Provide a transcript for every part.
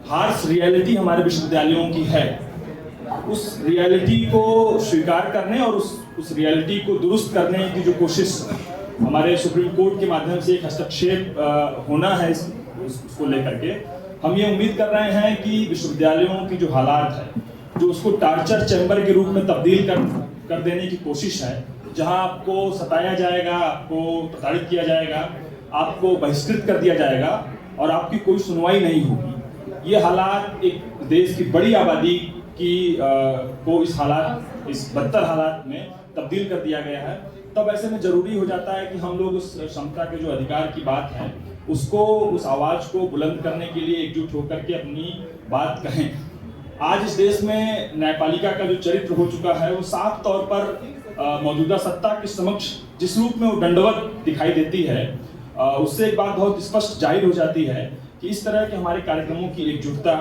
Harsh reality हमारे विश्वविद्यालयों की है, उस रियलिटी को स्वीकार करने और उस रियलिटी को दुरुस्त करने की जो कोशिश हमारे सुप्रीम कोर्ट के माध्यम से एक हस्तक्षेप होना है उसको लेकर के, हम ये उम्मीद कर रहे हैं कि विश्वविद्यालयों की जो हालात है, जो उसको टार्चर चैम्बर के रूप में तब्दील कर देने की कोशिश है, जहां आपको सताया जाएगा, आपको प्रताड़ित किया जाएगा, आपको बहिष्कृत कर दिया जाएगा और आपकी कोई सुनवाई नहीं होगी। ये हालात एक देश की बड़ी आबादी की को इस बदतर हालात में तब्दील कर दिया गया है। तब ऐसे में जरूरी हो जाता है कि हम लोग उस क्षमता के जो अधिकार की बात है उसको, उस आवाज को बुलंद करने के लिए एकजुट होकर के अपनी बात कहें। आज इस देश में न्यायपालिका का जो चरित्र हो चुका है वो साफ तौर पर मौजूदा सत्ता के समक्ष जिस रूप में वो दंडवत दिखाई देती है, उससे एक बात बहुत स्पष्ट जाहिर हो जाती है कि इस तरह के हमारे कार्यक्रमों की एकजुटता,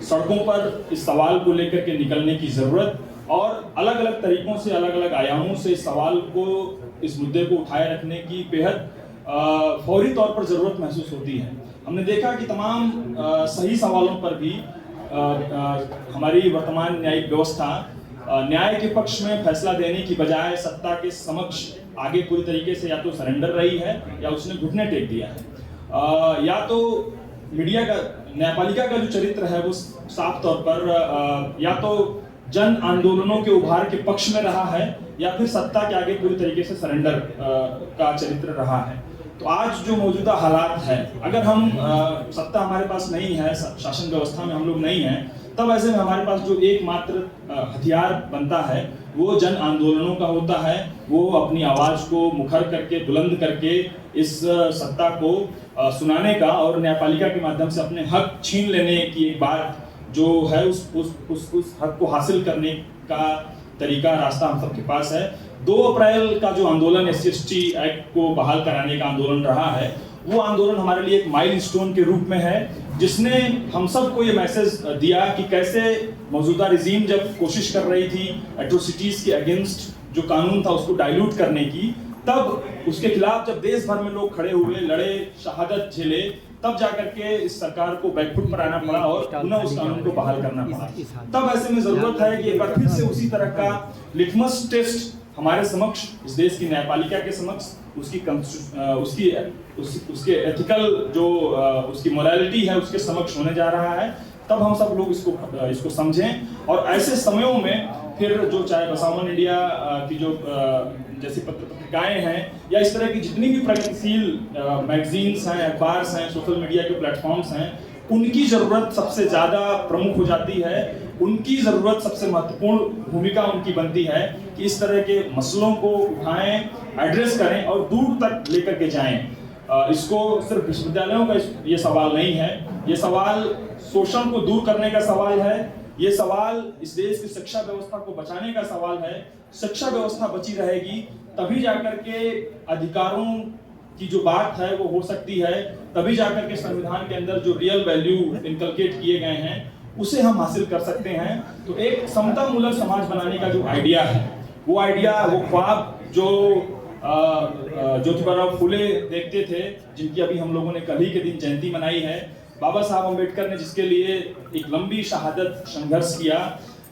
सड़कों पर इस सवाल को लेकर के निकलने की जरूरत और अलग अलग तरीकों से, अलग अलग आयामों से इस सवाल को, इस मुद्दे को उठाए रखने की बेहद फौरी तौर पर जरूरत महसूस होती है। हमने देखा कि तमाम सही सवालों पर भी हमारी वर्तमान न्यायिक व्यवस्था न्याय के पक्ष में फैसला देने की बजाय सत्ता के समक्ष आगे पूरी तरीके से या तो सरेंडर रही है या उसने घुटने टेक दिया है। या तो मीडिया का, न्यायपालिका का जो चरित्र है वो साफ तौर पर या तो जन आंदोलनों के उभार के पक्ष में रहा है या फिर सत्ता के आगे पूरी तरीके से सरेंडर का चरित्र रहा है। तो आज जो मौजूदा हालात है, अगर हम सत्ता हमारे पास नहीं है, शासन व्यवस्था में हम लोग नहीं हैं, तब ऐसे में हमारे पास जो एकमात्र हथियार बनता है वो जन आंदोलनों का होता है। वो अपनी आवाज को मुखर करके, बुलंद करके इस सत्ता को सुनाने का और न्यायपालिका के माध्यम से अपने हक छीन लेने की एक बात जो है उस हक को हासिल करने का तरीका, रास्ता हम सबके पास है। 2 अप्रैल का जो आंदोलन SC/ST एक्ट को बहाल कराने का आंदोलन रहा है, वो आंदोलन हमारे लिए एक माइलस्टोन के रूप में है, जिसने हम सबको ये मैसेज दिया कि कैसे मौजूदा रिजीम जब कोशिश कर रही थी एट्रोसिटीज के अगेंस्ट जो कानून था उसको डाइल्यूट करने की, तब उसके खिलाफ जब देश भर में लोग खड़े हुए, लड़े, शहादत झेले, तब जाकर के इस सरकार को बैकफुट पर आना पड़ा और पुनः उस कानून को बहाल करना पड़ा। तब ऐसे में जरूरत है कि एक बार फिर से उसी तरह का लिटमस टेस्ट हमारे समक्ष, इस देश की न्यायपालिका के समक्ष, उसके एथिकल जो उसकी मोरालिटी है उसके समक्ष होने जा रहा है। तब हम सब लोग इसको समझें और ऐसे समयों में फिर जो चाहे बसावन इंडिया की जो जैसी पत्रिकाएं हैं या इस तरह की जितनी भी प्रगतिशील मैगजीन्स हैं, अखबार्स हैं, सोशल मीडिया के प्लेटफॉर्म्स हैं, उनकी जरूरत सबसे ज्यादा प्रमुख हो जाती है। उनकी जरूरत सबसे महत्वपूर्ण भूमिका उनकी बनती है कि इस तरह के मसलों को उठाएं, एड्रेस करें और दूर तक लेकर के जाएं। इसको सिर्फ विश्वविद्यालयों का ये सवाल नहीं है, ये सवाल शोषण को दूर करने का सवाल है, ये सवाल इस देश की शिक्षा व्यवस्था को बचाने का सवाल है। शिक्षा व्यवस्था बची रहेगी तभी जाकर के अधिकारों की जो बात है वो हो सकती है, तभी जाकर के संविधान के अंदर जो रियल वैल्यू इनकलकेट किए गए हैं उसे हम हासिल कर सकते हैं। तो एक समतामूलक समाज बनाने का जो आइडिया है, वो आइडिया, वो ख्वाब जो ज्योतिबा फुले देखते थे, जिनकी अभी हम लोगों ने कल ही के दिन जयंती मनाई है, बाबा साहब अम्बेडकर ने जिसके लिए एक लंबी शहादत संघर्ष किया,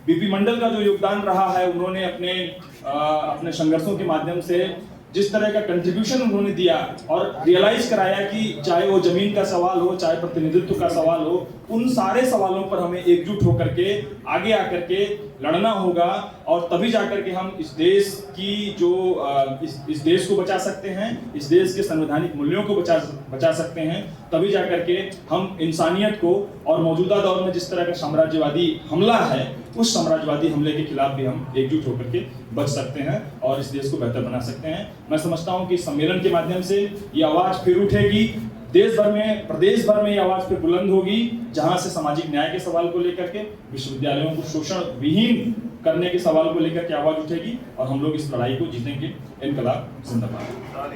बीपी मंडल का जो योगदान रहा है, उन्होंने अपने संघर्षों के माध्यम से जिस तरह का कंट्रीब्यूशन उन्होंने दिया और रियलाइज कराया कि चाहे वो जमीन का सवाल हो, चाहे प्रतिनिधित्व का सवाल हो, उन सारे सवालों पर हमें एकजुट होकर के आगे आकर के लड़ना होगा और तभी जाकर के हम इस देश की जो इस देश को बचा सकते हैं, इस देश के संवैधानिक मूल्यों को बचा सकते हैं। तभी जाकर के हम इंसानियत को और मौजूदा दौर में जिस तरह का साम्राज्यवादी हमला है, उस साम्राज्यवादी हमले के खिलाफ भी हम एकजुट होकर के बच सकते हैं और इस देश को बेहतर बना सकते हैं। मैं समझता हूं कि सम्मेलन के माध्यम से ये आवाज फिर उठेगी, देश भर में, प्रदेश भर में ये आवाज फिर बुलंद होगी, जहां से सामाजिक न्याय के सवाल को लेकर के, विश्वविद्यालयों को शोषण विहीन करने के सवाल को लेकर के आवाज उठेगी और हम लोग इस लड़ाई को जीतेंगे। इनकलाब जिंदाबाद।